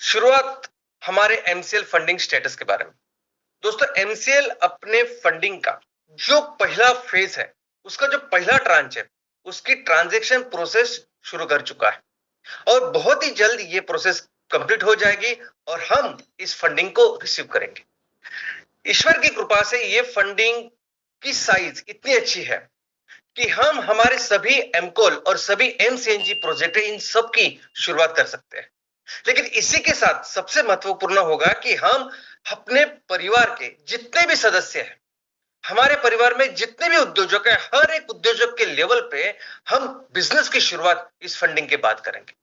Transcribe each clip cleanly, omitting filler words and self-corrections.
शुरुआत हमारे MCL funding status के बारे में। दोस्तों, एमसीएल अपने फंडिंग का जो पहला फेज है, उसका जो पहला ट्रांच है, उसकी ट्रांजैक्शन प्रोसेस शुरू कर चुका है और बहुत ही जल्द ये प्रोसेस कंप्लीट हो जाएगी और हम इस फंडिंग को रिसीव करेंगे। ईश्वर की कृपा से ये फंडिंग की साइज इतनी अच्छी है कि हम हमारे सभी एमकोल और सभी एमसीएनजी प्रोजेक्ट इन सब की शुरुआत कर सकते हैं। लेकिन इसी के साथ सबसे महत्वपूर्ण होगा कि हम अपने परिवार के जितने भी सदस्य हैं, हमारे परिवार में जितने भी उद्योजक हैं, हर एक उद्योजक के लेवल पे हम बिजनेस की शुरुआत इस फंडिंग के बाद करेंगे।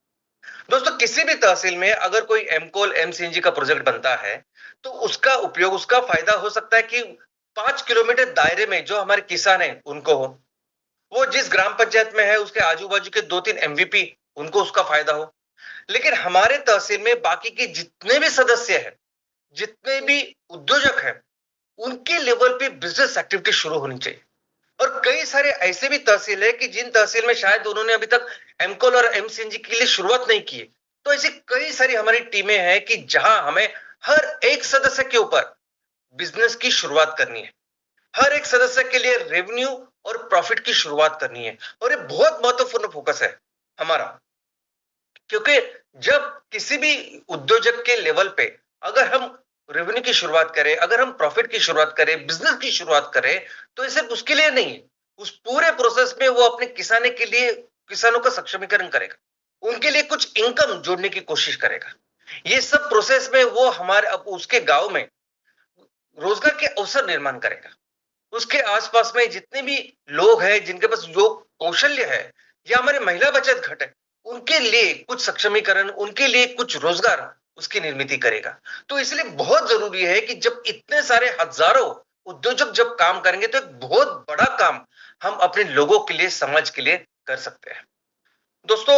दोस्तों, किसी भी तहसील में अगर कोई एमकोल एमसीएनजी का प्रोजेक्ट बनता है तो उसका उपयोग, उसका फायदा हो सकता है कि 5 किलोमीटर दायरे में जो हमारे किसान हैं उनको हो, वो जिस ग्राम पंचायत में है उसके आजू बाजू के 2-3 एमवीपी उनको उसका फायदा हो। लेकिन हमारे तहसील में बाकी के जितने भी सदस्य हैं, जितने भी उद्योजक हैं, उनके लेवल पे बिजनेस एक्टिविटी शुरू होनी चाहिए। और कई सारे ऐसे भी तहसील है कि जिन तहसील में शायद उन्होंने अभी तक एमकोल और एमसीएनजी के लिए शुरुआत नहीं की है। तो ऐसी कई सारी हमारी टीमें हैं कि जहां हमें हर एक सदस्य के ऊपर बिजनेस की शुरुआत करनी है, हर एक सदस्य के लिए रेवेन्यू और प्रॉफिट की शुरुआत करनी है। और ये बहुत महत्वपूर्ण फोकस है हमारा, क्योंकि जब किसी भी उद्योजक के लेवल पे अगर हम रेवेन्यू की शुरुआत करें, अगर हम प्रॉफिट की शुरुआत करें, बिजनेस की शुरुआत करें, तो ये सिर्फ उसके लिए नहीं है, उस पूरे प्रोसेस में वो अपने किसानों का सक्षमीकरण करेगा, उनके लिए कुछ इनकम जोड़ने की कोशिश करेगा। ये सब प्रोसेस में वो हमारे अब उसके गांव में रोजगार के अवसर निर्माण करेगा। उसके आसपास में जितने भी लोग हैं जिनके पास जो कौशल्य है, या हमारे महिला बचत घट है, उनके लिए कुछ सक्षमीकरण, उनके लिए कुछ रोजगार उसकी निर्मित करेगा। तो इसलिए बहुत जरूरी है कि जब इतने सारे हजारों उद्योजक जब काम करेंगे तो एक बहुत बड़ा काम हम अपने लोगों के लिए, समाज के लिए कर सकते हैं। दोस्तों,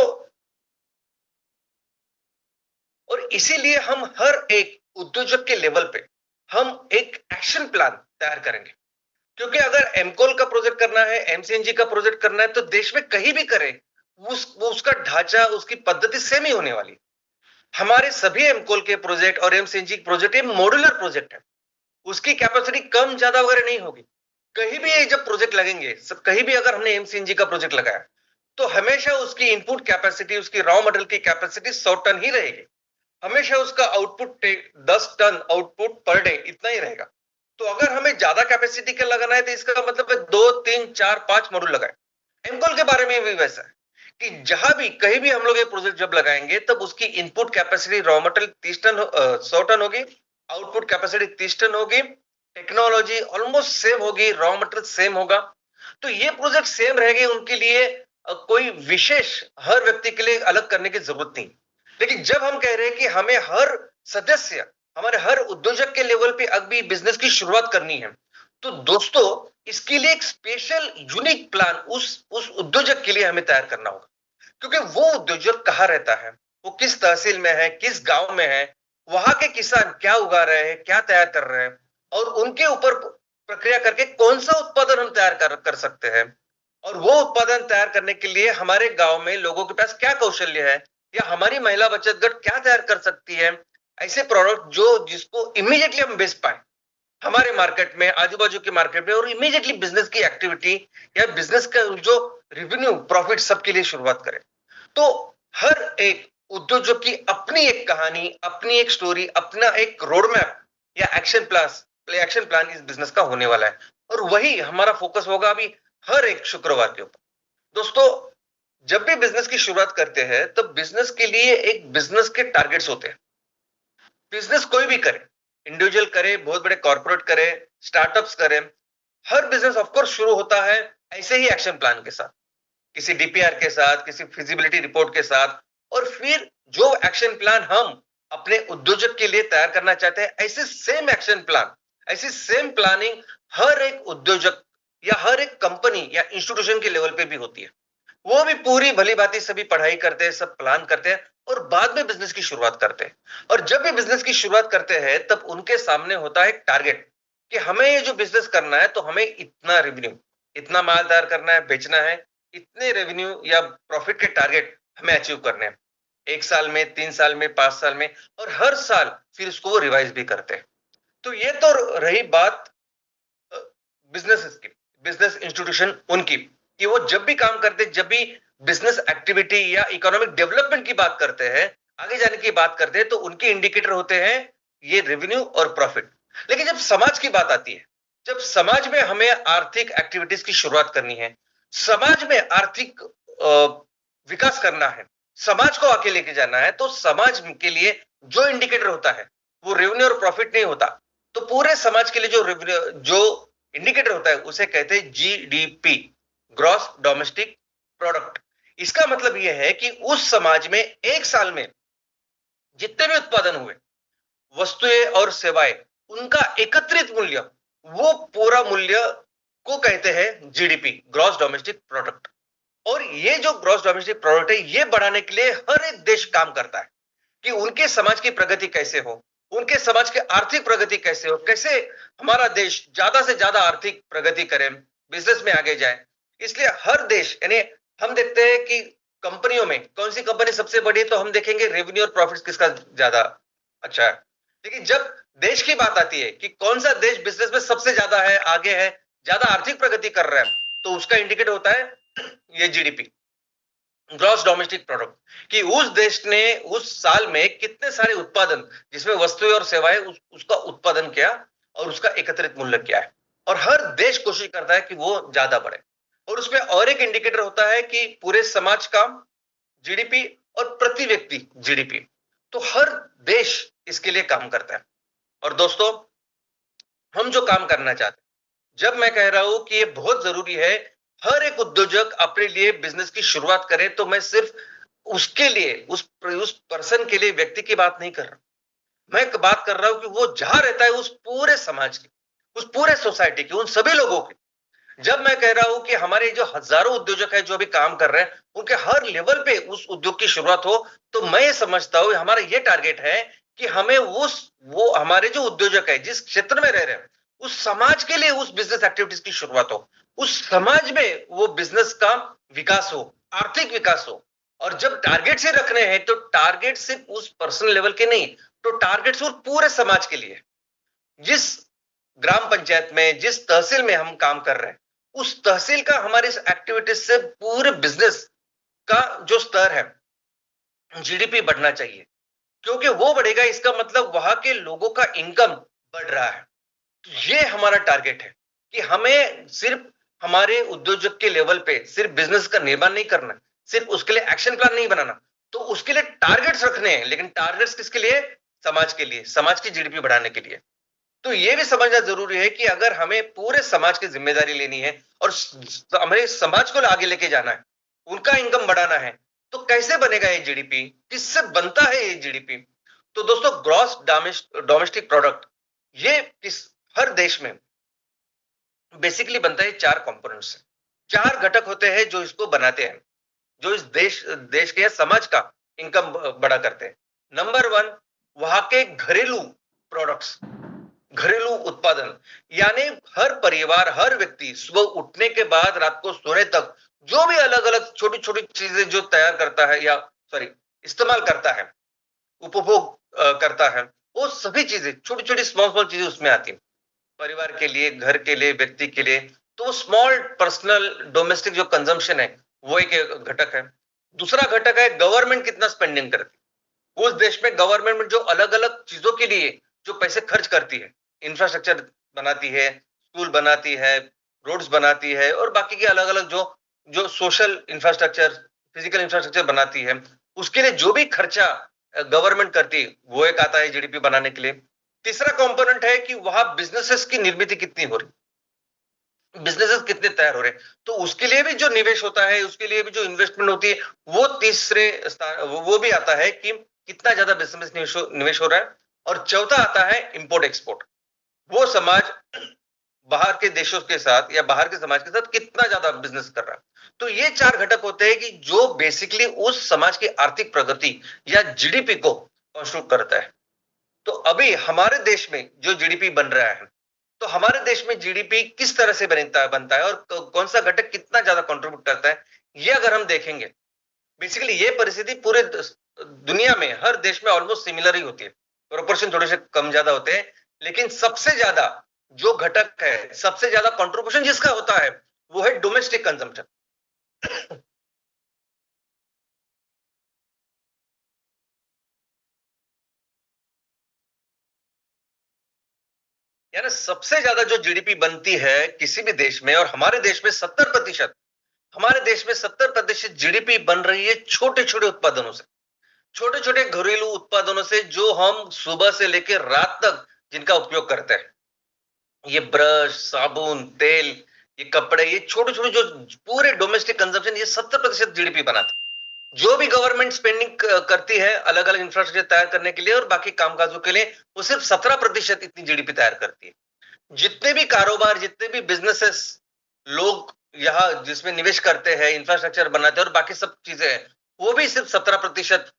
और इसीलिए हम हर एक उद्योजक के लेवल पे हम एक एक्शन प्लान तैयार करेंगे। क्योंकि अगर एमकोल का प्रोजेक्ट करना है, एमसीएनजी का प्रोजेक्ट करना है, तो देश में कहीं भी करे, उसका ढांचा, उसकी पद्धति सेम ही होने वाली। हमारे सभी एमकोल के प्रोजेक्ट और एमसीएनजी प्रोजेक्ट ये मॉड्यूलर प्रोजेक्ट है, उसकी कैपेसिटी कम ज्यादा वगैरह नहीं होगी। कहीं भी ये जब प्रोजेक्ट लगेंगे, सब कहीं भी अगर हमने एमसीएनजी का प्रोजेक्ट लगाया तो हमेशा उसकी इनपुट कैपेसिटी, उसकी रॉ मटेरियल की कैपेसिटी 100 टन ही रहेगी। हमेशा उसका output 10 ton output per day इतना ही रहेगा। तो अगर हमें ज्यादा कैपेसिटी का लगाना है तो इसका मतलब है 2, 3, 4, 5 मॉड्यूल लगाए। एमकोल के बारे में भी वैसा है कि जहां भी कहीं भी हम लोग ये प्रोजेक्ट जब लगाएंगे तब उसकी input capacity raw material 100 ton होगी, आउटपुट कैपेसिटी 30 टन होगी, टेक्नोलॉजी ऑलमोस्ट सेम होगी, रॉ मटेरियल सेम होगा। तो ये प्रोजेक्ट सेम रहेंगे, उनके लिए कोई विशेष हर व्यक्ति के लिए अलग करने की जरूरत नहीं। लेकिन जब हम कह रहे हैं कि हमें हर सदस्य, हमारे हर उद्योजक के लेवल पे अभी बिजनेस की शुरुआत करनी है, तो दोस्तों इसके लिए एक स्पेशल यूनिक प्लान उस उद्योजक के लिए हमें तैयार करना होगा। क्योंकि वो उद्योजक कहाँ रहता है, वो किस तहसील में है, किस गांव में है, वहां के किसान क्या उगा रहे हैं, क्या तैयार कर रहे हैं, और उनके ऊपर प्रक्रिया करके कौन सा उत्पादन हम तैयार कर सकते हैं। और वो उत्पादन तैयार करने के लिए हमारे गांव में लोगों के पास क्या कौशल्य है, या हमारी महिला बचत गट क्या तैयार कर सकती है, ऐसे प्रोडक्ट जो जिसको इमीडिएटली हम बेच पाए हमारे मार्केट में, आजू बाजू के मार्केट में, और इमीडिएटली बिजनेस की एक्टिविटी या बिजनेस का जो रेवेन्यू प्रॉफिट सबके लिए शुरुआत करें। तो हर एक उद्योजक की अपनी एक कहानी, अपनी एक स्टोरी, अपना एक रोड मैप या एक्शन प्लान इस बिजनेस का होने वाला है। और वही हमारा फोकस होगा अभी हर एक शुक्रवार के ऊपर। दोस्तों, जब भी बिजनेस की शुरुआत करते हैं तब बिजनेस के लिए एक बिजनेस के टारगेट्स होते हैं। बिजनेस कोई भी करे, इंडिविजुअल करे, बहुत बड़े कॉर्पोरेट करे, स्टार्टअप्स करे, हर बिजनेस ऑफकोर्स शुरू होता है ऐसे ही एक्शन प्लान के साथ, किसी डीपीआर के साथ, किसी फिजिबिलिटी रिपोर्ट के साथ। और फिर जो एक्शन प्लान हम अपने उद्योजक के लिए तैयार करना चाहते हैं, ऐसे सेम एक्शन प्लान, ऐसी सेम प्लानिंग हर एक उद्योजक या हर एक कंपनी या इंस्टीट्यूशन के लेवल पे भी होती है। वो भी पूरी भली भांति सभी पढ़ाई करते हैं, सब प्लान करते हैं और बाद में बिजनेस की शुरुआत करते हैं। और जब भी बिजनेस की शुरुआत करते हैं तब उनके सामने होता है एक टारगेट कि हमें ये जो बिजनेस करना है तो हमें इतना रेवेन्यू, इतना माल तैयार करना है, बेचना है, इतने रेवेन्यू या प्रॉफिट के टारगेट हमें अचीव करने हैं। 1 साल में, 3 साल में, 5 साल में, और हर साल फिर उसको वो रिवाइज भी करते हैं। तो ये तो रही बात बिजनेस की, बिजनेस इंस्टीट्यूशन उनकी, कि वो जब भी काम करते, जब भी बिजनेस एक्टिविटी या इकोनॉमिक डेवलपमेंट की बात करते हैं, आगे जाने की बात करते हैं, तो उनके इंडिकेटर होते हैं ये रेवेन्यू और प्रॉफिट। लेकिन जब समाज की बात आती है, जब समाज में हमें आर्थिक एक्टिविटीज की शुरुआत करनी है, समाज में आर्थिक विकास करना है, समाज को आगे लेके जाना है, तो समाज के लिए जो इंडिकेटर होता है वो रेवेन्यू और प्रॉफिट नहीं होता। तो पूरे समाज के लिए जो रेवेन्यू, जो इंडिकेटर होता है, उसे कहते हैं जीडीपी, ग्रॉस डोमेस्टिक प्रोडक्ट। इसका मतलब यह है कि उस समाज में एक साल में जितने भी उत्पादन हुए, वस्तुएं और सेवाएं, उनका एकत्रित मूल्य, वो पूरा मूल्य को कहते हैं जीडीपी, ग्रॉस डोमेस्टिक प्रोडक्ट। और ये जो ग्रॉस डोमेस्टिक प्रोडक्ट है, ये बढ़ाने के लिए हर एक देश काम करता है कि उनके समाज की प्रगति कैसे हो, उनके समाज की आर्थिक प्रगति कैसे हो, कैसे हमारा देश ज्यादा से ज्यादा आर्थिक प्रगति करे, बिजनेस में आगे जाए। इसलिए हर देश, यानी हम देखते हैं कि कंपनियों में कौन सी कंपनी सबसे बड़ी है, तो हम देखेंगे रेवेन्यू और प्रॉफिट किसका ज्यादा अच्छा है। लेकिन जब देश की बात आती है कि कौन सा देश बिजनेस में सबसे ज्यादा है, आगे है, ज्यादा आर्थिक प्रगति कर रहा है, तो उसका इंडिकेटर होता है ये जीडीपी, ग्रॉस डोमेस्टिक प्रोडक्ट, कि उस देश ने उस साल में कितने सारे उत्पादन, जिसमें वस्तुएं और सेवाएं, उसका उत्पादन किया और उसका एकत्रित मूल्य क्या है। और हर देश कोशिश करता है कि वो ज्यादा बढ़े। और उसमें और एक इंडिकेटर होता है कि पूरे समाज का जीडीपी और प्रति व्यक्ति जीडीपी। तो हर देश इसके लिए काम करता है। और दोस्तों, हम जो काम करना चाहते हैं, जब मैं कह रहा हूं कि ये बहुत जरूरी है, हर एक उद्योजक अपने लिए बिजनेस की शुरुआत करे, तो मैं सिर्फ उसके लिए, उस पर्सन के लिए, व्यक्ति की बात नहीं कर रहा। मैं बात कर रहा हूं कि वो जहां रहता है, उस पूरे समाज की, उस पूरे सोसाइटी की, उन सभी लोगों की। जब मैं कह रहा हूं कि हमारे जो हजारों उद्योजक है जो भी काम कर रहे हैं, उनके हर लेवल पे उस उद्योग की शुरुआत हो, तो मैं ये समझता हूं, हमारा ये टारगेट है कि हमें वो हमारे जो उद्योजक है, जिस क्षेत्र में रह रहे हैं, उस समाज के लिए उस बिजनेस एक्टिविटीज की शुरुआत हो, उस समाज में वो बिजनेस का विकास हो, आर्थिक विकास हो। और जब टारगेट से रखने हैं, तो टारगेट सिर्फ उस पर्सनल लेवल के नहीं, तो टारगेट पूरे समाज के लिए। जिस ग्राम पंचायत में, जिस तहसील में हम काम कर रहे हैं, उस तहसील का, हमारे इस एक्टिविटीज से पूरे बिजनेस का जो स्तर है, जीडीपी बढ़ना चाहिए। क्योंकि वो बढ़ेगा, इसका मतलब वहां के लोगों का इनकम बढ़ रहा है। तो ये हमारा टारगेट है कि हमें सिर्फ हमारे उद्योजक के लेवल पे सिर्फ बिजनेस का निर्माण नहीं करना, सिर्फ उसके लिए एक्शन प्लान नहीं बनाना, तो उसके लिए टारगेट्स रखने हैं। लेकिन टारगेट्स किसके लिए? समाज के लिए, समाज की जीडीपी बढ़ाने के लिए। तो ये भी समझना जरूरी है कि अगर हमें पूरे समाज की जिम्मेदारी लेनी है और हमें समाज को आगे लेके जाना है, उनका इनकम बढ़ाना है, तो कैसे बनेगा ये जीडीपी, किससे बनता है ये जीडीपी? तो दोस्तों, ग्रॉस डोमेस्टिक प्रोडक्ट, ये हर देश में बेसिकली बनता है चार कंपोनेंट्स से। चार घटक होते हैं जो इसको बनाते हैं, जो इस देश के समाज का इनकम बड़ा करते हैं। नंबर वन, वहां के घरेलू प्रोडक्ट्स, घरेलू उत्पादन, यानी हर परिवार, हर व्यक्ति सुबह उठने के बाद रात को सोने तक जो भी अलग अलग छोटी छोटी चीजें जो तैयार करता है, या सॉरी इस्तेमाल करता है, उपभोग करता है, वो सभी चीजें, छोटी छोटी स्मॉल स्मॉल चीजें उसमें आती है, परिवार के लिए, घर के लिए, व्यक्ति के लिए। तो स्मॉल पर्सनल डोमेस्टिक जो कंजम्पशन है, वो एक घटक है। दूसरा घटक है गवर्नमेंट कितना स्पेंडिंग करती है। उस देश में गवर्नमेंट में जो अलग अलग चीजों के लिए जो पैसे खर्च करती है, इंफ्रास्ट्रक्चर बनाती है, स्कूल बनाती है, रोड्स बनाती है, और बाकी के अलग अलग जो जो सोशल इंफ्रास्ट्रक्चर, फिजिकल इंफ्रास्ट्रक्चर बनाती है, उसके लिए जो भी खर्चा गवर्नमेंट करती है, वो एक आता है जीडीपी बनाने के लिए। तीसरा कंपोनेंट है कि वहां बिजनेसेस की निर्मित कितनी हो रही, बिजनेसेस कितने तैयार हो रहे हैं, तो उसके लिए भी जो निवेश होता है, उसके लिए भी जो इन्वेस्टमेंट होती है, वो तीसरे स्थान, वो भी आता है कि कितना ज्यादा बिजनेस निवेश हो रहा है। और चौथा आता है इंपोर्ट एक्सपोर्ट, वो समाज बाहर के देशों के साथ या बाहर के समाज के साथ कितना ज्यादा बिजनेस कर रहा है। तो ये चार घटक होते हैं कि जो बेसिकली उस समाज की आर्थिक प्रगति या जीडीपी को कॉन्स्टिट्यूट करता है। तो अभी हमारे देश में जो जीडीपी बन रहा है, तो हमारे देश में जीडीपी किस तरह से बनता है और कौन सा घटक कितना ज्यादा कंट्रीब्यूट करता है, ये अगर हम देखेंगे, बेसिकली ये परिस्थिति पूरे दुनिया में हर देश में ऑलमोस्ट सिमिलर ही होती है, प्रोपोर्शन थोड़े से कम ज्यादा होते हैं, लेकिन सबसे ज्यादा जो घटक है, सबसे ज्यादा कंट्रीब्यूशन जिसका होता है वो है डोमेस्टिक कंजम्पशन। यानी सबसे ज्यादा जो जीडीपी बनती है किसी भी देश में, और हमारे देश में 70%, हमारे देश में 70% जीडीपी बन रही है छोटे छोटे उत्पादनों से, छोटे छोटे घरेलू उत्पादनों से, जो हम सुबह से लेकर रात तक जिनका उपयोग करते हैं। ये ब्रश, साबुन, तेल, ये कपड़े, ये छोटे छोटे जो पूरे डोमेस्टिक कंजम्पशन, ये 70% जीडीपी बनाता है। जो भी गवर्नमेंट स्पेंडिंग करती है अलग अलग इंफ्रास्ट्रक्चर तैयार करने के लिए और बाकी कामकाजों के लिए, वो सिर्फ 17% इतनी जीडीपी तैयार करती है। जितने भी कारोबार, जितने भी बिजनेसेस, लोग यहाँ जिसमें निवेश करते हैं, इंफ्रास्ट्रक्चर बनाते हैं और बाकी सब चीजें हैं, वो भी सिर्फ 17%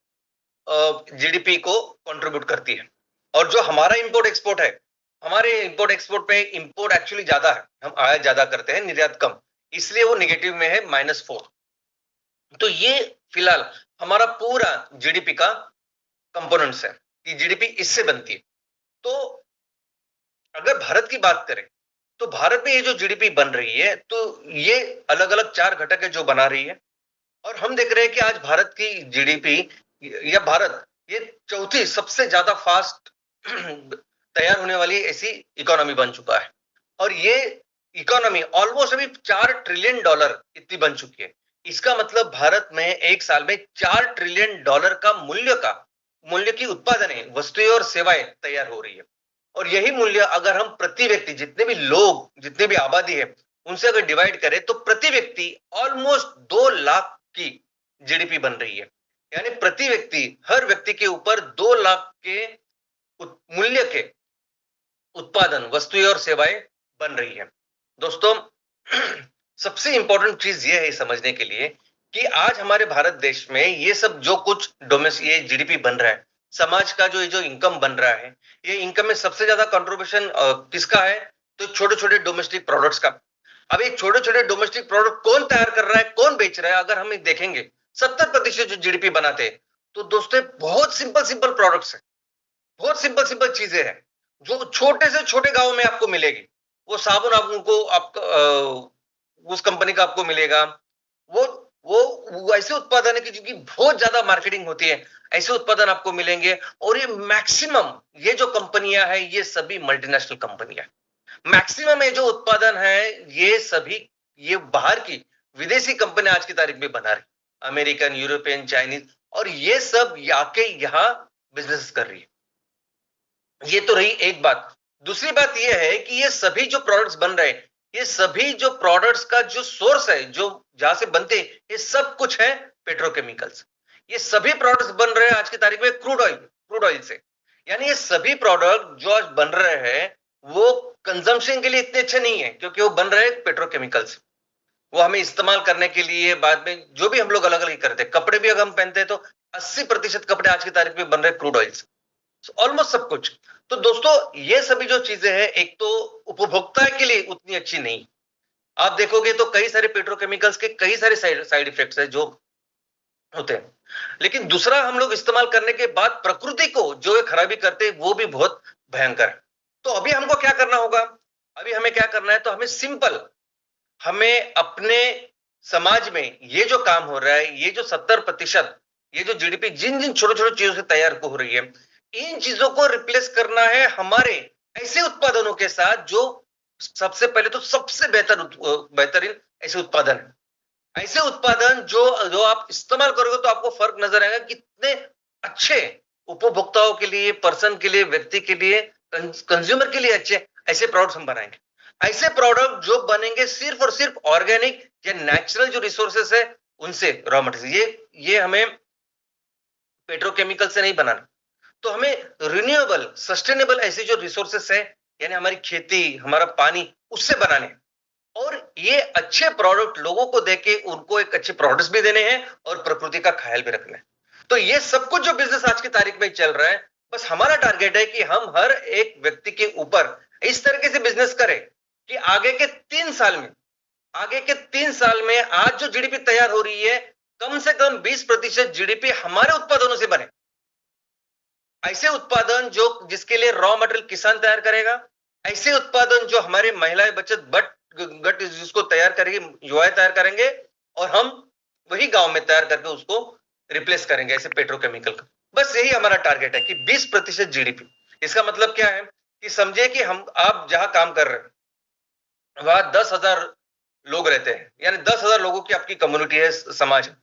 जीडीपी को कंट्रीब्यूट करती है। और जो हमारा इंपोर्ट एक्सपोर्ट है, हमारे इंपोर्ट एक्सपोर्ट पे इंपोर्ट एक्चुअली ज्यादा है, हम आयात ज्यादा करते हैं, निर्यात कम, इसलिए वो निगेटिव में है -4। तो ये फिलहाल हमारा पूरा जीडीपी का कंपोनेंट्स है कि जीडीपी इससे बनती है। तो अगर भारत की बात करें तो भारत में ये जो जीडीपी बन रही है, तो ये अलग अलग 4 घटक है जो बना रही है। और हम देख रहे हैं कि आज भारत की जीडीपी, या भारत ये चौथी सबसे ज्यादा फास्ट तैयार होने वाली ऐसी इकोनॉमी बन चुका है। और ये इकोनॉमी ऑलमोस्ट अभी $4 ट्रिलियन इतनी बन चुकी है। इसका मतलब भारत में एक साल में $4 ट्रिलियन का मूल्य की उत्पादन है, वस्तुएं और सेवाएं तैयार हो रही है। और यही मूल्य अगर हम प्रति व्यक्ति, जितने भी लोग, जितने भी आबादी है, उनसे अगर डिवाइड करें तो प्रति व्यक्ति ऑलमोस्ट 2 लाख की जीडीपी बन रही है। यानी प्रति व्यक्ति, हर व्यक्ति के ऊपर 2 लाख के मूल्य के उत्पादन, वस्तुएं और सेवाएं बन रही है। दोस्तों, सबसे इंपॉर्टेंट चीज यह है समझने के लिए कि आज हमारे भारत देश में ये सब जो कुछ डोमेस्टिक ये जीडीपी बन रहा है, समाज का जो ये जो इनकम बन रहा है, ये इनकम में सबसे ज्यादा कंट्रीब्यूशन किसका है? तो छोटे छोटे डोमेस्टिक प्रोडक्ट्स का। अब ये छोटे छोटे डोमेस्टिक प्रोडक्ट कौन तैयार कर रहा है, कौन बेच रहा है? अगर हम देखेंगे 70% जो जीडीपी बनाते हैं, तो दोस्तों बहुत सिंपल सिंपल प्रोडक्ट्स है, बहुत सिंपल सिंपल चीजें हैं जो छोटे से छोटे गांव में आपको मिलेगी। वो साबुन आपको उस कंपनी का आपको मिलेगा। वो वो ऐसे उत्पादन है कि जिनकी बहुत ज्यादा मार्केटिंग होती है, ऐसे उत्पादन आपको मिलेंगे। और ये मैक्सिमम, ये जो कंपनियां हैं, ये सभी मल्टीनेशनल कंपनियां, मैक्सिमम ये जो उत्पादन है, ये सभी ये बाहर की विदेशी कंपनी आज की तारीख में बना रही, अमेरिकन, यूरोपियन, चाइनीज, और ये सब आके यहाँ बिजनेस कर रही है। ये तो रही एक बात। दूसरी बात ये है कि ये सभी जो प्रोडक्ट्स बन रहे हैं, ये सभी जो प्रोडक्ट्स का जो सोर्स है, जो जहां से बनते हैं, ये सब कुछ है पेट्रोकेमिकल्स। ये सभी प्रोडक्ट्स बन रहे हैं आज की तारीख में क्रूड ऑयल से। यानी ये सभी प्रोडक्ट जो आज बन रहे हैं, वो कंजम्पशन के लिए इतने अच्छे नहीं है, क्योंकि वो बन रहे हैं पेट्रोकेमिकल्स। वो हमें इस्तेमाल करने के लिए बाद में जो भी हम लोग अलग अलग करते हैं, कपड़े भी अगर हम पहनते हैं तो 80% कपड़े आज की तारीख में बन रहे हैं क्रूड ऑयल से, ऑलमोस्ट सब कुछ। तो दोस्तों, ये सभी जो चीजें हैं, एक तो उपभोक्ता के लिए उतनी अच्छी नहीं। आप देखोगे तो कई सारे पेट्रोकेमिकल्स के कई सारे साइड इफेक्ट्स है जो होते हैं। लेकिन दूसरा, हम लोग इस्तेमाल करने के बाद प्रकृति को जो खराबी करते हैं, वो भी बहुत भयंकर है। तो अभी हमको क्या करना होगा? अभी हमें क्या करना है? तो हमें सिंपल, हमें अपने समाज में ये जो काम हो रहा है, ये जो 70%, ये जो जीडीपी जिन जिन छोटे छोटे चीजों से तैयार हो रही है, इन चीजों को रिप्लेस करना है हमारे ऐसे उत्पादनों के साथ जो सबसे पहले तो सबसे बेहतरीन ऐसे उत्पादन है। ऐसे उत्पादन जो जो आप इस्तेमाल करोगे तो आपको फर्क नजर आएगा, कितने अच्छे उपभोक्ताओं के लिए, पर्सन के लिए, व्यक्ति के लिए, कंज्यूमर के लिए अच्छे ऐसे प्रोडक्ट्स हम बनाएंगे। ऐसे प्रोडक्ट जो बनेंगे सिर्फ और सिर्फ ऑर्गेनिक या नेचुरल जो रिसोर्सेस है उनसे, रॉ मटेरियल, ये हमें पेट्रोकेमिकल से नहीं बनाना। तो हमें रिन्यूएबल, सस्टेनेबल ऐसे जो रिसोर्सेस है, यानी हमारी खेती, हमारा पानी, उससे बनाने। और ये अच्छे प्रोडक्ट लोगों को देके उनको एक अच्छे प्रोडक्ट्स भी देने हैं और प्रकृति का ख्याल भी रखना है। तो ये सब कुछ जो बिजनेस आज की तारीख में चल रहा है, बस हमारा टारगेट है कि हम हर एक व्यक्ति के ऊपर इस तरीके से बिजनेस करें कि आगे के 3 साल में, आगे के 3 साल में आज जो जीडीपी तैयार हो रही है, कम से कम 20% जीडीपी हमारे उत्पादनों से बने। ऐसे उत्पादन जो जिसके लिए रॉ मटेरियल किसान तैयार करेगा, ऐसे उत्पादन जो हमारे महिलाएं बचत बट गट जिसको तैयार करेगी, युवा तैयार करेंगे और हम वही गांव में तैयार करके उसको रिप्लेस करेंगे ऐसे पेट्रोकेमिकल का। बस यही हमारा टारगेट है कि 20% जीडीपी। इसका मतलब क्या है कि समझे कि हम आप जहां काम कर रहे हैं वहां 10,000 लोग रहते हैं, यानी 10,000 लोगों की आपकी कम्युनिटी है, समाज है।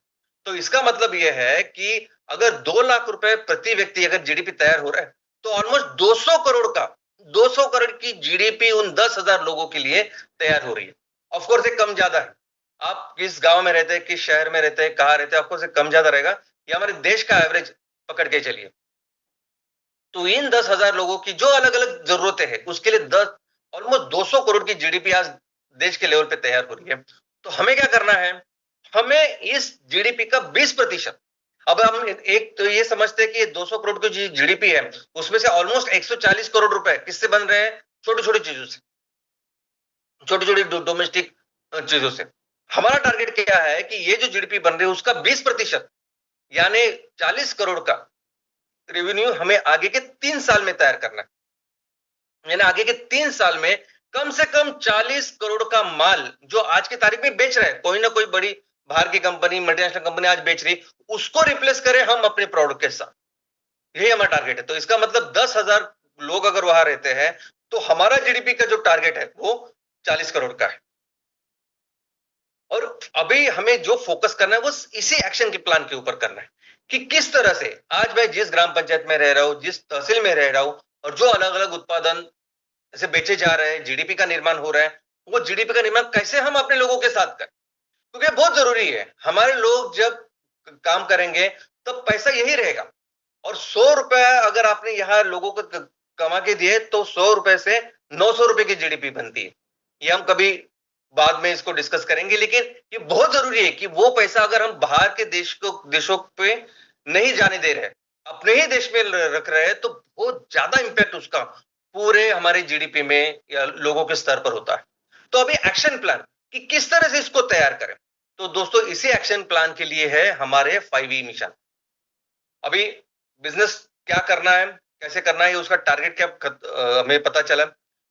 तो इसका मतलब यह है कि अगर 2 लाख रुपए प्रति व्यक्ति अगर जीडीपी तैयार हो रहा है तो ऑलमोस्ट 200 करोड़ का 200 करोड़ की जीडीपी उन 10,000 लोगों के लिए तैयार हो रही है। ऑफ कोर्स ये कम ज्यादा है, आप किस गांव में रहते हैं, किस शहर में रहते हैं, कहां रहते हैं, ऑफकोर्स कम ज्यादा रहेगा। ये हमारे देश का एवरेज पकड़ के चलिए। तो इन 10,000 लोगों की जो अलग अलग जरूरतें हैं उसके लिए 10 ऑलमोस्ट 200 करोड़ की जीडीपी आज देश के लेवल पे तैयार हो रही है। तो हमें क्या करना है, हमें इस जीडीपी का 20%, अब हम एक तो ये समझते हैं कि 200 करोड़ की जो जीडीपी है उसमें से ऑलमोस्ट 140 करोड़ रुपए किससे बन रहे हैं, छोटी छोटी चीजों से, छोटी छोटी डोमेस्टिक चीजों से। हमारा टारगेट क्या है कि ये जो जीडीपी बन रही है उसका 20% यानी 40 करोड़ का रेवेन्यू हमें आगे के 3 साल में तैयार करना है। यानी आगे के 3 साल में कम से कम 40 करोड़ का माल जो आज की तारीख में बेच रहे हैं, कोई ना कोई बड़ी बाहर की कंपनी, मल्टीनेशनल कंपनी आज बेच रही, उसको रिप्लेस करें हम अपने प्रोडक्ट के साथ। यही हमारा टारगेट है। तो इसका मतलब 10,000 लोग अगर वहां रहते हैं तो हमारा जीडीपी का जो टारगेट है वो 40 करोड़ का है। और अभी हमें जो फोकस करना है वो इसी एक्शन के प्लान के ऊपर करना है कि किस तरह से आज मैं जिस ग्राम पंचायत में रह रहा हूं, जिस तहसील में रह रहा हूं, और जो अलग अलग उत्पादन से बेचे जा रहे हैं, जीडीपी का निर्माण हो रहा है, वो जीडीपी का निर्माण कैसे हम अपने लोगों के साथ करें। क्योंकि बहुत जरूरी है, हमारे लोग जब काम करेंगे तब पैसा यही रहेगा। और 100 रुपए अगर आपने यहाँ लोगों को कमा के दिए तो 100 रुपए से 900 रुपए की जीडीपी बनती है। ये हम कभी बाद में इसको डिस्कस करेंगे, लेकिन ये बहुत जरूरी है कि वो पैसा अगर हम बाहर के देशों पे नहीं जाने दे रहे, अपने ही देश में रख रहे हैं, तो बहुत ज्यादा इंपैक्ट उसका पूरे हमारे जीडीपी में या लोगों के स्तर पर होता है। तो अभी एक्शन प्लान कि किस तरह से इसको तैयार करें। तो दोस्तों इसी एक्शन प्लान के लिए है हमारे 5E मिशन। अभी बिजनेस क्या करना है, कैसे करना है, उसका टारगेट क्या हमें पता चला।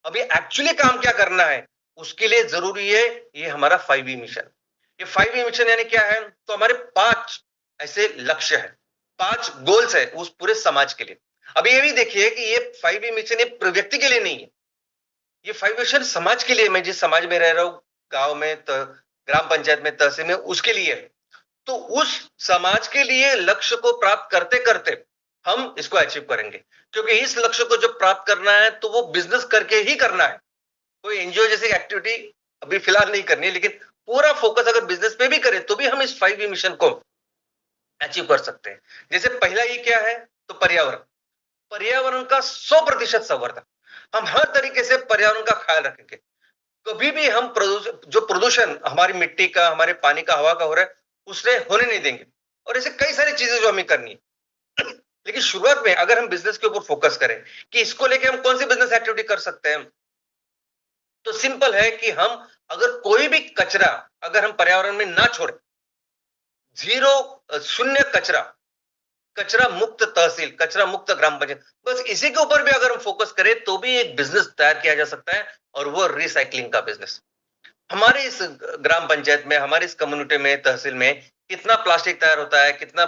अभी एक्चुअली काम क्या करना है उसके लिए जरूरी है ये हमारा 5E मिशन। ये 5E मिशन यानी क्या है, तो हमारे 5 ऐसे लक्ष्य है, 5 गोल्स है उस पूरे समाज के लिए। अभी ये भी देखिए कि ये 5E मिशन ये व्यक्ति के लिए नहीं है, ये 5 मिशन समाज के लिए। मैं जिस समाज में रह रहा हूं, गांव में, ग्राम पंचायत में, तहसील में, उसके लिए है। तो उस समाज के लिए लक्ष्य को प्राप्त करते करते हम इसको अचीव करेंगे। क्योंकि इस लक्ष्य को जब प्राप्त करना है तो वो बिजनेस करके ही करना है, कोई एनजीओ जैसी एक्टिविटी अभी फिलहाल नहीं करनी है। लेकिन पूरा फोकस अगर बिजनेस पे भी करें तो भी हम इस 5E मिशन को अचीव कर सकते हैं। जैसे पहला ही क्या है, तो पर्यावरण, पर्यावरण का 100% संवर्धन। हम हर तरीके से पर्यावरण का ख्याल रखेंगे। कभी भी हम जो प्रदूषण हमारी मिट्टी का, हमारे पानी का, हवा का हो रहा है उसे होने नहीं देंगे। और ऐसे कई सारी चीजें जो हमें करनी है। लेकिन शुरुआत में अगर हम बिजनेस के ऊपर फोकस करें कि इसको लेके हम कौन सी बिजनेस एक्टिविटी कर सकते हैं, तो सिंपल है कि हम अगर कोई भी कचरा अगर हम पर्यावरण में ना छोड़े, शून्य कचरा, कचरा मुक्त तहसील, कचरा मुक्त ग्राम पंचायत, बस इसी के ऊपर भी अगर हम फोकस करें तो भी एक बिजनेस तैयार किया जा सकता है, और वो रिसाइकलिंग का बिजनेस। हमारे इस ग्राम पंचायत में, हमारी इस कम्युनिटी में, तहसील में कितना प्लास्टिक तैयार होता है, कितना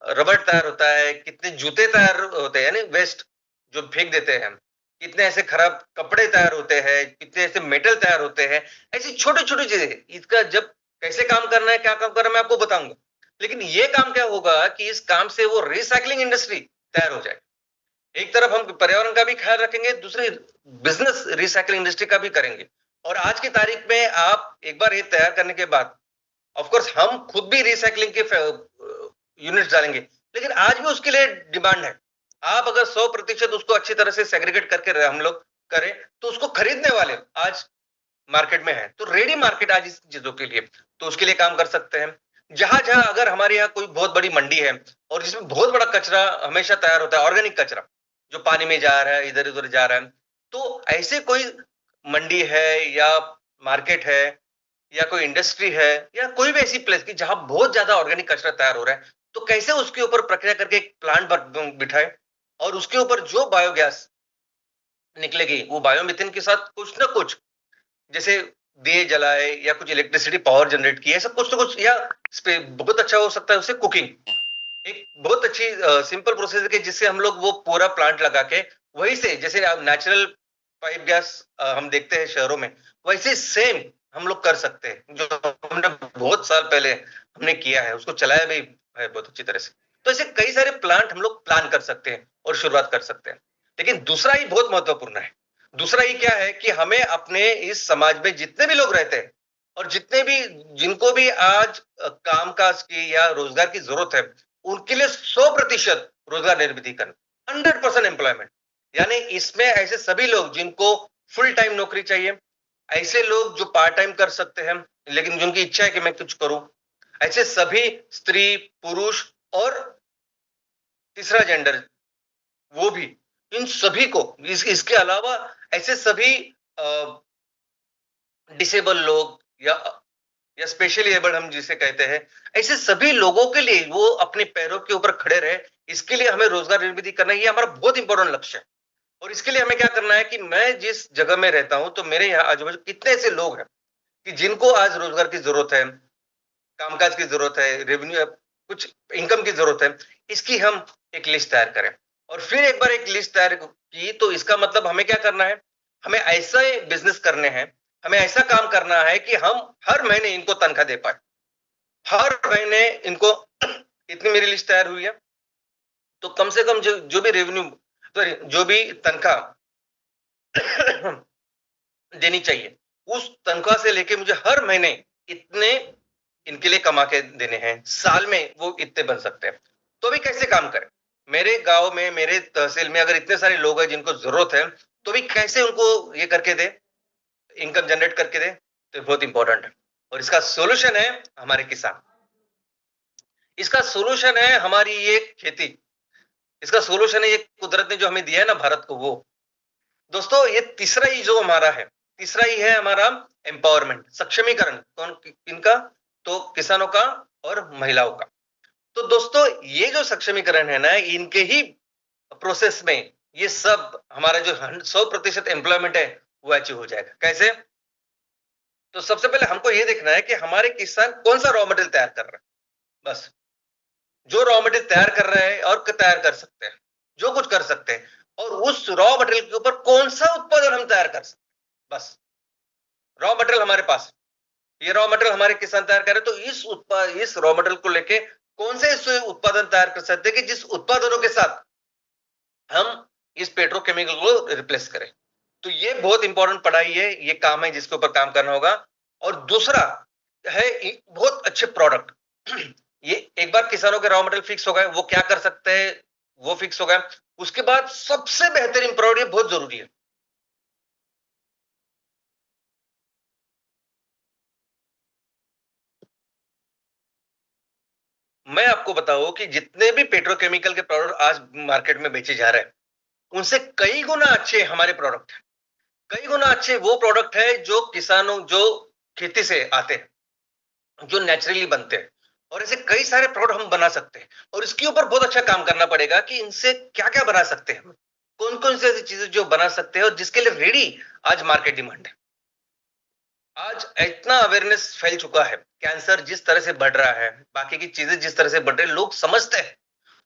रबड़ तैयार होता है, कितने जूते तैयार होते हैं, यानी वेस्ट जो फेंक देते हैं हम, कितने ऐसे खराब कपड़े तैयार होते हैं, कितने ऐसे मेटल तैयार होते हैं, ऐसी छोटी छोटी चीजें। इसका जब कैसे काम करना है, क्या काम करना है, मैं आपको बताऊंगा। लेकिन ये काम क्या होगा कि इस काम से वो रिसाइकलिंग इंडस्ट्री तैयार हो जाए। एक तरफ हम पर्यावरण का भी ख्याल रखेंगे, दूसरी बिजनेस रिसाइकलिंग इंडस्ट्री का भी करेंगे। और आज की तारीख में आप एक बार ये तैयार करने के बाद ऑफ कोर्स हम खुद भी रिसाइकलिंग के यूनिट डालेंगे, लेकिन आज भी उसके लिए डिमांड है। आप अगर 100% उसको अच्छी तरह से सेग्रीगेट करके हम लोग करें तो उसको खरीदने वाले आज मार्केट में है, तो रेडी मार्केट आज इस चीजों के लिए, तो उसके लिए काम कर सकते हैं। जहां जहां अगर हमारे यहाँ कोई बहुत बड़ी मंडी है और जिसमें बहुत बड़ा कचरा हमेशा तैयार होता है, ऑर्गेनिक कचरा जो पानी में जा रहा है, इधर उधर जा रहा है, तो ऐसे कोई मंडी है या मार्केट है या कोई इंडस्ट्री है या कोई भी ऐसी प्लेस की जहां बहुत ज्यादा ऑर्गेनिक कचरा तैयार हो रहा है, तो कैसे उसके ऊपर प्रक्रिया करके एक प्लांट बिठाए और उसके ऊपर जो बायोगैस निकलेगी वो बायोमीथेन के साथ कुछ ना कुछ, जैसे दिए जलाए या कुछ इलेक्ट्रिसिटी पावर जनरेट की, ऐसा कुछ ना कुछ, या बहुत अच्छा हो सकता है उससे कुकिंग। एक बहुत अच्छी सिंपल प्रोसेस है कि जिससे हम लोग वो पूरा प्लांट लगा के वहीं से, जैसे नेचुरल पाइप गैस हम देखते हैं शहरों में, वैसे सेम हम लोग कर सकते हैं, जो हमने बहुत साल पहले हमने किया है, उसको चलाया भी है बहुत अच्छी तरह से। तो ऐसे कई सारे प्लांट हम लोग प्लान कर सकते हैं और शुरुआत कर सकते हैं। लेकिन दूसरा ही बहुत महत्वपूर्ण है। दूसरा ही क्या है कि हमें अपने इस समाज में जितने भी लोग रहते हैं और जितने भी, जिनको भी आज कामकाज की या रोजगार की जरूरत है, उनके लिए 100% रोजगार निर्मित करना, 100% एम्प्लॉयमेंट। यानी इसमें ऐसे सभी लोग जिनको फुल टाइम नौकरी चाहिए, ऐसे लोग जो पार्ट टाइम कर सकते हैं लेकिन जिनकी इच्छा है कि मैं कुछ करूं, ऐसे सभी स्त्री पुरुष और तीसरा जेंडर वो भी, इन सभी को, इसके अलावा ऐसे सभी डिसेबल लोग या स्पेशली एबल्ड हम जिसे कहते हैं, ऐसे सभी लोगों के लिए वो अपने पैरों के ऊपर खड़े रहे, इसके लिए हमें रोजगार निर्मित करना, ये हमारा बहुत इंपॉर्टेंट लक्ष्य है। और इसके लिए हमें क्या करना है कि मैं जिस जगह में रहता हूं, तो मेरे यहाँ आजू बाजू कितने ऐसे लोग हैं कि जिनको आज रोजगार की जरूरत है, कामकाज की जरूरत है, रेवेन्यू, कुछ इनकम की जरूरत है, इसकी हम एक लिस्ट तैयार करें। और फिर एक बार एक लिस्ट तैयार की तो इसका मतलब हमें क्या करना है, हमें ऐसे बिजनेस करने हैं, हमें ऐसा काम करना है कि हम हर महीने इनको तनख्वाह दे पाए, हर महीने इनको इतनी मेरी लिस्ट तैयार हुई है, तो कम से कम जो भी रेवेन्यू, सॉरी, जो भी तनख्वाह देनी चाहिए, उस तनख्वाह से लेके मुझे हर महीने इतने इनके लिए कमा के देने हैं, साल में वो इतने बन सकते हैं। तो भी कैसे काम करें, मेरे गांव में, मेरे तहसील में अगर इतने सारे लोग हैं जिनको जरूरत है, तो भी कैसे उनको ये करके दे, इनकम जनरेट करके दे, तो बहुत इंपॉर्टेंट है। और इसका सोल्यूशन है हमारे किसान, इसका सोल्यूशन है हमारी ये खेती, इसका सोल्यूशन है ये कुदरत ने जो हमें दिया है ना भारत को, वो दोस्तों ये तीसरा ही जो हमारा है, तीसरा ही है हमारा एम्पावरमेंट, सक्षमीकरण। कौन इनका, तो किसानों का और महिलाओं का। तो दोस्तों ये जो सक्षमीकरण है ना, इनके ही प्रोसेस में ये सब हमारा जो 100% एम्प्लॉयमेंट है वो अचीव हो जाएगा। कैसे, तो सबसे पहले हमको ये देखना है कि हमारे किसान कौन सा रॉ मटेरियल तैयार कर रहे हैं। बस जो रॉ मटेरियल तैयार कर रहे हैं और तैयार कर सकते हैं, जो कुछ कर सकते हैं, और उस रॉ मटेरियल के ऊपर कौन सा उत्पादन हम तैयार कर सकते हैं। बस रॉ मटेरियल हमारे पास, ये रॉ मटेरियल हमारे किसान तैयार कर रहे हैं, तो इस रॉ मटेरियल को लेके कौन से उत्पादन तैयार कर सकते हैं कि जिस उत्पादनों के साथ हम इस पेट्रोकेमिकल को रिप्लेस करें। तो ये बहुत इंपॉर्टेंट पढ़ाई है, ये काम है जिसके ऊपर काम करना होगा। और दूसरा है बहुत अच्छे प्रोडक्ट। ये एक बार किसानों के रॉ मटेरियल फिक्स हो गए, वो क्या कर सकते हैं वो फिक्स हो गए, उसके बाद सबसे बेहतरीन प्रोडक्ट, ये बहुत जरूरी है। मैं आपको बताऊं कि जितने भी पेट्रोकेमिकल के प्रोडक्ट आज मार्केट में बेचे जा रहे हैं, उनसे कई गुना अच्छे हमारे प्रोडक्ट हैं, कई गुना अच्छे वो प्रोडक्ट है जो किसानों, जो खेती से आते हैं, जो नेचुरली बनते हैं। और ऐसे कई सारे प्रोडक्ट हम बना सकते हैं, और इसके ऊपर बहुत अच्छा काम करना पड़ेगा कि इनसे क्या क्या बना सकते हैं, कौन कौन सी ऐसी चीजें जो बना सकते हैं और जिसके लिए रेडी आज मार्केट डिमांड है। आज इतना अवेयरनेस फैल चुका है, कैंसर जिस तरह से बढ़ रहा है, बाकी की चीजें जिस तरह से बढ़ रही है, लोग समझते हैं,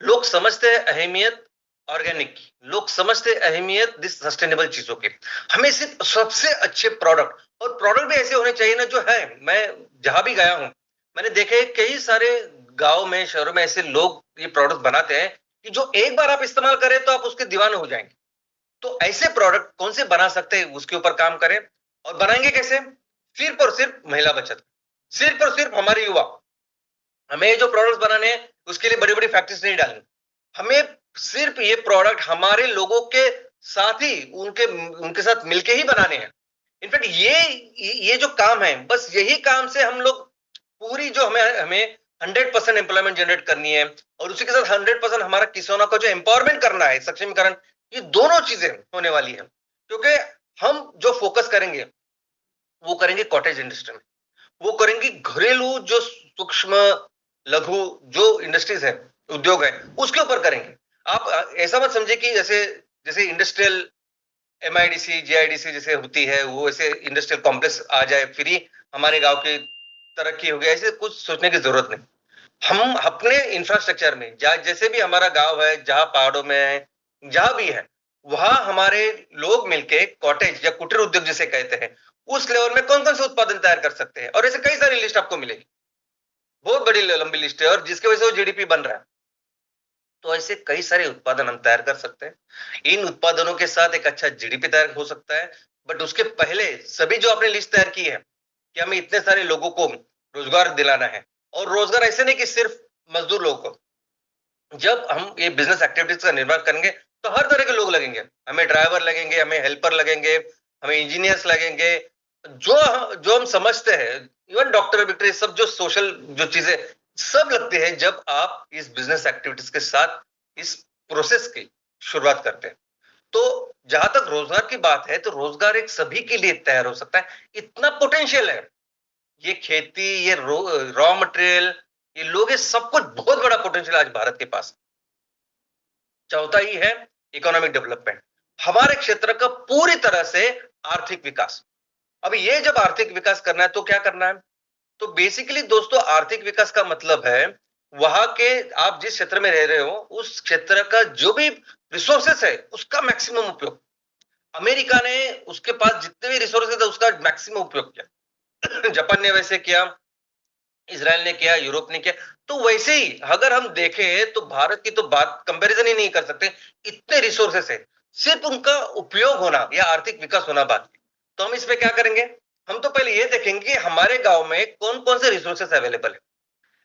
लोग समझते हैं अहमियत ऑर्गेनिक की, लोग समझते हैं अहमियत दिस सस्टेनेबल चीजों की। हमें सिर्फ सबसे अच्छे प्रोडक्ट, और प्रोडक्ट भी ऐसे होने चाहिए ना जो है, मैं जहां भी गया हूं मैंने देखे कई सारे गांव में, शहरों में ऐसे लोग ये प्रोडक्ट बनाते हैं कि जो एक बार आप इस्तेमाल करें तो आप उसके दीवाने हो जाएंगे। तो ऐसे प्रोडक्ट कौन से बना सकते हैं उसके ऊपर काम करें। और बनाएंगे कैसे, सिर्फ और सिर्फ महिला बचत, सिर्फ और सिर्फ हमारे युवा। हमें जो प्रोडक्ट्स बनाने हैं उसके लिए बड़ी बड़ी फैक्ट्रीज नहीं डालनी, हमें सिर्फ ये प्रोडक्ट हमारे लोगों के साथ ही, उनके उनके साथ मिलके ही बनाने हैं। इनफैक्ट ये जो काम है, बस यही काम से हम लोग पूरी जो हमें हमें 100% एम्प्लॉयमेंट जनरेट करनी है, और उसी के साथ 100% हमारा किसानों का जो एम्पावरमेंट करना है, सक्षमीकरण, ये दोनों चीजें होने वाली है। क्योंकि हम जो फोकस करेंगे वो करेंगे कॉटेज इंडस्ट्री में, वो करेंगी घरेलू जो सूक्ष्म लघु जो इंडस्ट्रीज है, उद्योग है, उसके ऊपर करेंगे। आप ऐसा मत समझे कि जैसे जैसे इंडस्ट्रियल एमआईडीसी, जीआईडीसी जैसे होती है, वो ऐसे इंडस्ट्रियल कॉम्प्लेक्स आ जाए, फिर ही हमारे गांव की तरक्की हो गया, ऐसे कुछ सोचने की जरूरत नहीं। हम अपने इंफ्रास्ट्रक्चर में, जैसे भी हमारा गांव है, जहां पहाड़ों में है, जहां भी है, वहां हमारे लोग मिलके कॉटेज या कुटीर उद्योग जिसे कहते हैं, उस लेवल में कौन कौन से उत्पादन तैयार कर सकते हैं, और ऐसे कई सारी लिस्ट आपको मिलेगी, बहुत बड़ी लंबी लिस्ट है, और जिसकी वजह से वो जीडीपी बन रहा है। तो ऐसे कई सारे उत्पादन हम तैयार कर सकते हैं। इन उत्पादनों के साथ एक अच्छा जीडीपी तैयार हो सकता है। बट उसके पहले सभी जो आपने लिस्ट तैयार की है कि हमें इतने सारे लोगों को रोजगार दिलाना है, और रोजगार ऐसे नहीं कि सिर्फ मजदूर लोगों को। जब हम ये बिजनेस एक्टिविटीज का निर्माण करेंगे तो हर तरह के लोग लगेंगे, हमें ड्राइवर लगेंगे, हमें हेल्पर लगेंगे, हमें इंजीनियर्स लगेंगे, जो जो हम समझते हैं, इवन डॉक्टर विक्टर, सब जो सोशल जो चीजें सब लगते हैं जब आप इस बिजनेस एक्टिविटीज के साथ इस प्रोसेस की शुरुआत करते हैं। तो जहां तक रोजगार की बात है, तो रोजगार एक सभी के लिए तैयार हो सकता है, इतना पोटेंशियल है। ये खेती, ये रॉ मटेरियल, ये लोग, ये सब कुछ बहुत बड़ा पोटेंशियल आज भारत के पास। चौथा ही है इकोनॉमिक डेवलपमेंट, हमारे क्षेत्र का पूरी तरह से आर्थिक विकास। अभी ये जब आर्थिक विकास करना है तो क्या करना है? तो बेसिकली दोस्तों, आर्थिक विकास का मतलब है वहां के, आप जिस क्षेत्र में रह रहे हो उस क्षेत्र का जो भी रिसोर्सेस है उसका मैक्सिमम उपयोग। अमेरिका ने उसके पास जितने भी रिसोर्सेस है उसका मैक्सिमम उपयोग किया। जापान ने वैसे किया, इसराइल ने किया, यूरोप ने किया। तो वैसे ही अगर हम देखें तो भारत की तो बात कंपैरिजन ही नहीं कर सकते, इतने रिसोर्सेस है, सिर्फ उनका उपयोग होना या आर्थिक विकास होना बाकी। तो हम इसमें क्या करेंगे? हम तो पहले ये देखेंगे कि हमारे गांव में कौन कौन से रिसोर्सेस अवेलेबल है,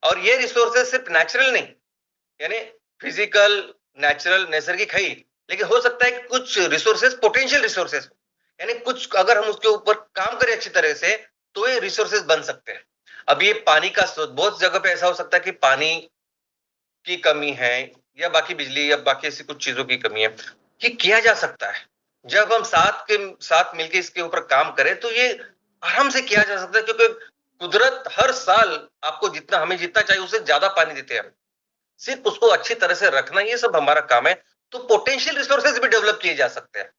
और ये रिसोर्सेस सिर्फ नेचुरल नहीं, यानी फिजिकल, नेचुरल, नैसर्गिक है ही, लेकिन हो सकता है कि कुछ रिसोर्सेस पोटेंशियल रिसोर्सेस, यानी कुछ अगर हम उसके ऊपर काम करें अच्छी तरह से तो ये रिसोर्सेस बन सकते हैं। अब ये पानी का स्रोत, बहुत जगह पे ऐसा हो सकता है कि पानी की कमी है, या बाकी बिजली या बाकी ऐसी कुछ चीजों की कमी है, ये किया जा सकता है। जब हम साथ के साथ मिलकर इसके ऊपर काम करें तो ये आराम से किया जा सकता है, क्योंकि कुदरत हर साल आपको जितना, हमें जितना चाहिए उससे ज्यादा पानी देते हैं, सिर्फ उसको अच्छी तरह से रखना, ये सब हमारा काम है। तो पोटेंशियल रिसोर्सेज भी डेवलप किए जा सकते हैं,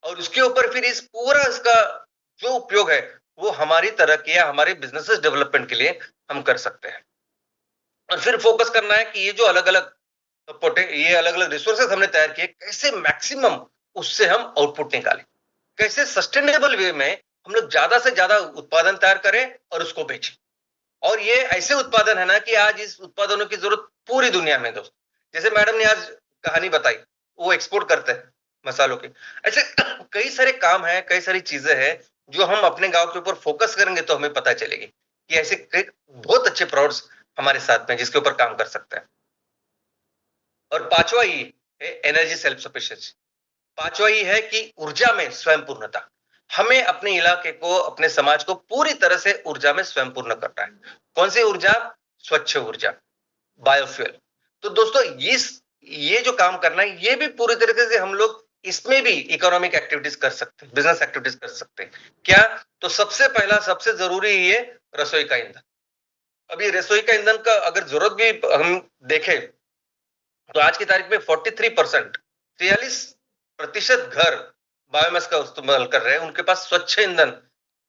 और उसके ऊपर फिर इस पूरा इसका जो उपयोग है वो हमारी तरक्की या हमारे बिजनेसेस डेवलपमेंट के लिए हम कर सकते हैं। और फिर फोकस करना है कि ये जो अलग अलग ये अलग अलग रिसोर्सेज हमने तैयार किए, कैसे मैक्सिमम उससे हम आउटपुट निकालें, कैसे सस्टेनेबल वे में हम लोग ज्यादा से ज्यादा उत्पादन तैयार करें और उसको बेचें। और ये ऐसे उत्पादन है ना कि आज इस उत्पादनों की जरूरत पूरी दुनिया में दोस्त, जैसे मैडम ने आज कहानी बताई, वो एक्सपोर्ट करते हैं मसालों के। ऐसे कई सारे काम है, कई सारी चीजें हैं जो हम अपने गांव के ऊपर फोकस करेंगे तो हमें पता चलेगी कि ऐसे बहुत अच्छे प्रोडक्ट्स हमारे साथ में जिसके ऊपर काम कर सकते हैं। और पांचवा ही है एनर्जी सेल्फ सफिशिएंसी। पांचवा ही है कि ऊर्जा में स्वयं पूर्णता। हमें अपने इलाके को, अपने समाज को पूरी तरह से ऊर्जा में स्वयं पूर्ण करना है। कौन सी ऊर्जा? स्वच्छ ऊर्जा, बायोफ्यूल। तो दोस्तों ये जो काम करना है, ये भी पूरी तरीके से हम लोग इसमें भी इकोनॉमिक एक्टिविटीज कर सकते हैं, बिजनेस एक्टिविटीज कर सकते हैं। क्या? तो सबसे पहला, सबसे जरूरी ये रसोई का ईंधन। अभी रसोई का ईंधन का अगर जरूरत भी हम देखें तो आज की तारीख में 43%, 43% घर बायोमास का इस्तेमाल कर रहे हैं, उनके पास स्वच्छ ईंधन,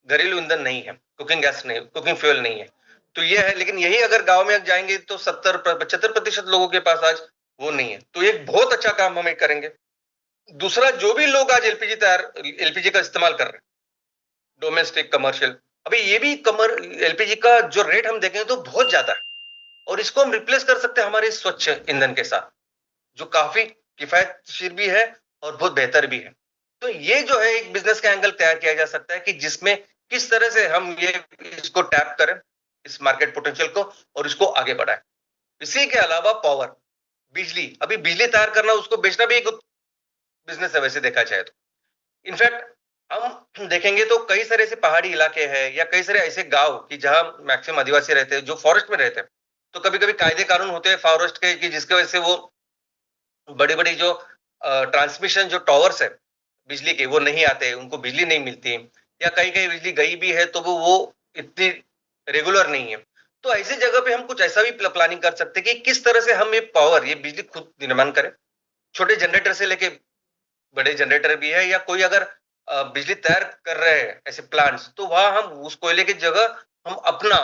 घरेलू ईंधन नहीं है, कुकिंग गैस नहीं, कुकिंग फ्यूल नहीं है। तो ये है, लेकिन यही अगर गांव में जाएंगे तो 75% लोगों के पास आज वो नहीं है। तो एक बहुत अच्छा काम हमें करेंगे। दूसरा, जो भी लोग आज एलपीजी का इस्तेमाल कर रहे हैं, डोमेस्टिक कमर्शियल, अभी ये भी कमर एलपीजी का जो रेट हम देखेंगे तो बहुत ज्यादा है, और इसको हम रिप्लेस कर सकते हैं हमारे स्वच्छ ईंधन के साथ, जो काफी किफायतशील भी है और बहुत बेहतर भी है। तो ये जो है एक बिजनेस का एंगल तैयार किया जा सकता है कि जिसमें किस तरह से हम ये इसको टैप करें, इस मार्केट पोटेंशियल को, और इसको आगे बढ़ाएं। इसी के अलावा पावर, बिजली, अभी बिजली तैयार करना, उसको बेचना भी एक बिजनेस है वैसे देखा जाए तो। इनफैक्ट हम देखेंगे तो कई सारे ऐसे पहाड़ी इलाके हैं या कई सारे ऐसे गांव कि जहां मैक्सिमम आदिवासी रहते हैं, जो फॉरेस्ट में रहते हैं, तो कभी कभी कायदे कानून होते हैं फॉरेस्ट के कि जिसकी वजह से वो बड़ी बड़ी जो ट्रांसमिशन जो टावर्स है बिजली के, वो नहीं आते, उनको बिजली नहीं मिलती, या कहीं कहीं बिजली गई भी है तो वो इतनी रेगुलर नहीं है। तो ऐसी जगह पे हम कुछ ऐसा भी प्लानिंग कर सकते हैं कि किस तरह से हम ये बिजली खुद निर्माण करें। छोटे जनरेटर से लेके बड़े जनरेटर भी है, या कोई अगर बिजली तैयार कर रहे हैं ऐसे प्लांट्स, तो वहां हम उस कोयले की जगह हम अपना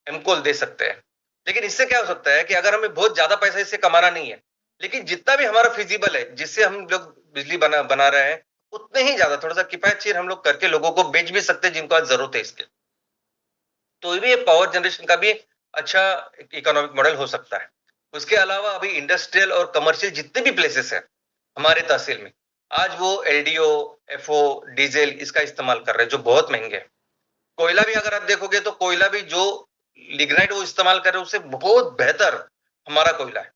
एमकोल दे सकते हैं। लेकिन इससे क्या हो सकता है कि अगर हमें बहुत ज्यादा पैसा इससे कमाना नहीं है, लेकिन जितना भी हमारा फिजिबल है जिससे हम लोग बिजली बना बना रहे हैं, उतने ही ज्यादा थोड़ा सा किफायतशीर हम लोग करके लोगों को बेच भी सकते हैं जिनको आज जरूरत है इसके। तो ये भी पावर जनरेशन का भी अच्छा इकोनॉमिक मॉडल हो सकता है। उसके अलावा अभी इंडस्ट्रियल और कमर्शियल जितने भी प्लेसेस है हमारे तहसील में, आज वो एलडीओ, एफओ, डीजल इसका इस्तेमाल कर रहे हैं जो बहुत महंगे हैं। कोयला भी अगर आप देखोगे तो कोयला भी जो लिग्नाइट वो इस्तेमाल कर रहे हैं उससे बहुत बेहतर हमारा कोयला है,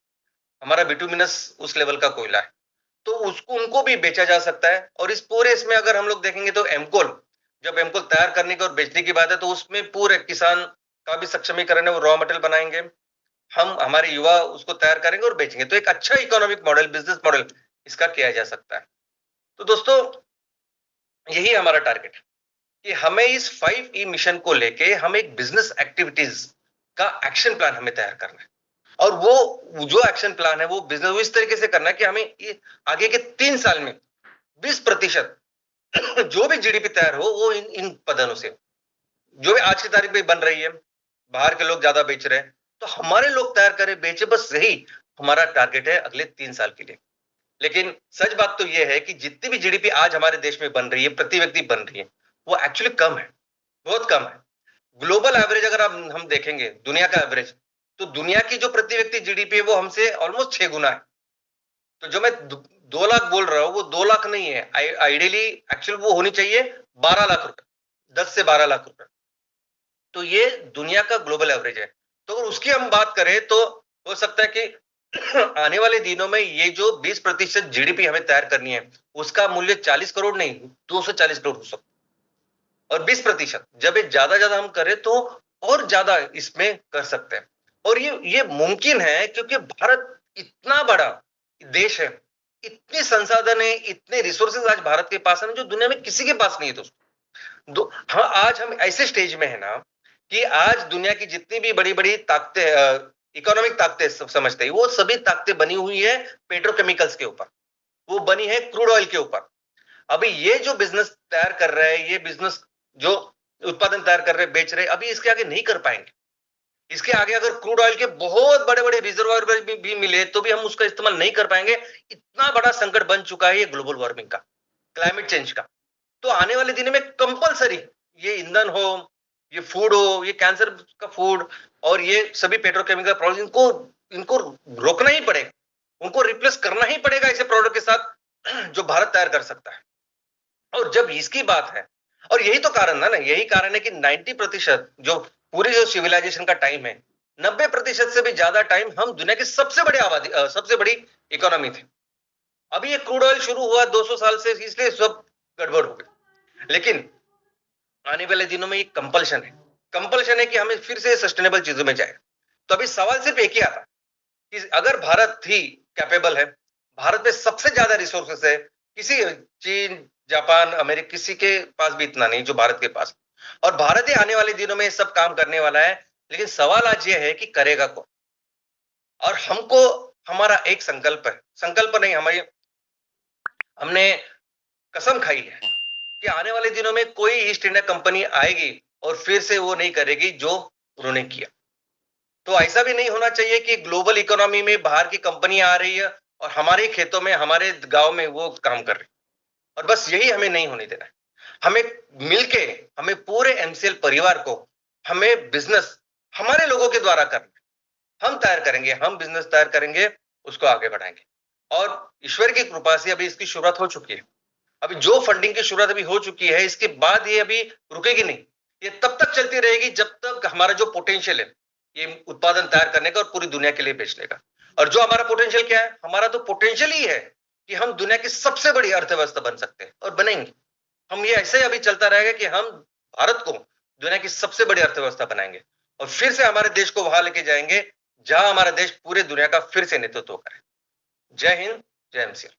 हमारा बिटुमिनस उस लेवल का कोयला है। तो उसको उनको भी बेचा जा सकता है। और इस पूरे इसमें अगर हम लोग देखेंगे तो एमकोल, जब एमकोल तैयार करने की और बेचने की बात है तो उसमें पूरे किसान का भी सक्षमीकरण है, वो रॉ मटेरियल बनाएंगे, हम हमारे युवा उसको तैयार करेंगे और बेचेंगे। तो एक अच्छा इकोनॉमिक मॉडल, बिजनेस मॉडल इसका किया जा सकता है। तो दोस्तों यही हमारा टारगेट है कि हमें इस 5E मिशन को लेके हमें एक बिजनेस एक्टिविटीज का एक्शन प्लान हमें तैयार करना है। और वो जो एक्शन प्लान है वो बिजनेस इस तरीके से करना है कि हमें ये आगे के 3 साल में 20% जो भी जीडीपी तैयार हो वो इन पदनों से, जो भी आज की तारीख में बन रही है, बाहर के लोग ज्यादा बेच रहे हैं, तो हमारे लोग तैयार करें बेचे, बस यही हमारा टारगेट है अगले 3 साल के लिए। लेकिन सच बात तो यह है कि जितनी भी जीडीपी आज हमारे देश में बन रही है, प्रति व्यक्ति बन रही है, वो एक्चुअली कम है, बहुत कम है। ग्लोबल एवरेज अगर हम देखेंगे दुनिया का एवरेज, तो दुनिया की जो प्रति व्यक्ति जीडीपी है वो हमसे ऑलमोस्ट 6 गुना है। तो जो मैं 2 लाख बोल रहा हूं वो 2 लाख नहीं है, आइडियली एक्चुअल वो होनी चाहिए 12 लाख रुपए, 10 से 12 लाख रुपए। तो ये दुनिया का ग्लोबल एवरेज है। तो अगर उसकी हम बात करें तो हो सकता है कि आने वाले दिनों में ये जो 20% जीडीपी हमें तैयार करनी है उसका मूल्य 40 करोड़ नहीं, 240 करोड़ हो सकता है। और 20% जब ये ज्यादा हम करें तो और ज्यादा इसमें कर सकते हैं। और ये मुमकिन है क्योंकि भारत इतना बड़ा देश है, इतने संसाधन है, इतने रिसोर्सेज आज भारत के पास है जो दुनिया में किसी के पास नहीं है दोस्तों। हाँ, आज हम ऐसे स्टेज में है ना कि आज दुनिया की जितनी भी बड़ी बड़ी ताकतें, इकोनॉमिक ताकतें सब समझते हैं, वो सभी ताकतें बनी हुई है पेट्रोकेमिकल्स के ऊपर, वो बनी है क्रूड ऑयल के ऊपर। अभी ये जो बिजनेस तैयार कर रहे हैं, ये बिजनेस जो उत्पादन तैयार कर रहे हैं, बेच रहे हैं, अभी इसके आगे नहीं कर पाएंगे। इसके आगे अगर क्रूड ऑयल के बहुत बड़े बड़े रिजर्वायर भी मिले तो भी हम उसका इस्तेमाल नहीं कर पाएंगे। इतना बड़ा संकट बन चुका है ये ग्लोबल वार्मिंग का, क्लाइमेट चेंज का। तो आने वाले दिनों में कंपलसरी ये ईंधन हो, ये फूड हो, ये कैंसर का फूड और ये सभी पेट्रोकेमिकल प्रोडक्ट, इनको इनको रोकना ही पड़ेगा, उनको रिप्लेस करना ही पड़ेगा ऐसे प्रोडक्ट के साथ जो भारत तैयार कर सकता है। और जब इसकी बात है, और यही तो कारण है ना, यही कारण है कि 90% जो पूरी जो सिविलाइजेशन का टाइम है, 90% से भी ज्यादा टाइम हम दुनिया की सबसे बड़ी आबादी, सबसे बड़ी इकोनॉमी थे। अभी ये क्रूड ऑयल शुरू हुआ 200 साल से, इसलिए सब गड़बड़ हो गई। लेकिन आने वाले दिनों में ये कंपल्शन है कि हमें फिर से सस्टेनेबल चीजों में जाए। तो अभी सवाल सिर्फ एक ही आता कि अगर भारत ही कैपेबल है, भारत में सबसे ज्यादा रिसोर्सेस है, किसी चीन, जापान, अमेरिका किसी के पास भी इतना नहीं जो भारत के पास, और भारत ही आने वाले दिनों में सब काम करने वाला है। लेकिन सवाल आज ये है कि करेगा कौन। और हमको हमारा एक संकल्प है, संकल्प नहीं, हमारी हमने कसम खाई है कि आने वाले दिनों में कोई ईस्ट इंडिया कंपनी आएगी और फिर से वो नहीं करेगी जो उन्होंने किया। तो ऐसा भी नहीं होना चाहिए कि ग्लोबल इकोनॉमी में बाहर की कंपनियां आ रही है और हमारे खेतों में, हमारे गांव में वो काम कर रही, और बस यही हमें नहीं होने देना है। हमें मिलके, हमें पूरे एमसीएल परिवार को, हमें बिजनेस हमारे लोगों के द्वारा करना है। हम तैयार करेंगे, हम बिजनेस तैयार करेंगे, उसको आगे बढ़ाएंगे। और ईश्वर की कृपा से अभी इसकी शुरुआत हो चुकी है। अभी जो फंडिंग की शुरुआत अभी हो चुकी है, इसके बाद ये अभी रुकेगी नहीं, ये तब तक चलती रहेगी जब तक हमारा जो पोटेंशियल है ये उत्पादन तैयार करने का और पूरी दुनिया के लिए बेचने का। और जो हमारा पोटेंशियल क्या है, हमारा तो पोटेंशियल ही है कि हम दुनिया की सबसे बड़ी अर्थव्यवस्था बन सकते हैं और बनेंगे। हम ये ऐसे ही अभी चलता रहेगा कि हम भारत को दुनिया की सबसे बड़ी अर्थव्यवस्था बनाएंगे और फिर से हमारे देश को वहां लेके जाएंगे जहां हमारा देश पूरे दुनिया का फिर से नेतृत्व करे। जय हिंद, जय एमसीएल।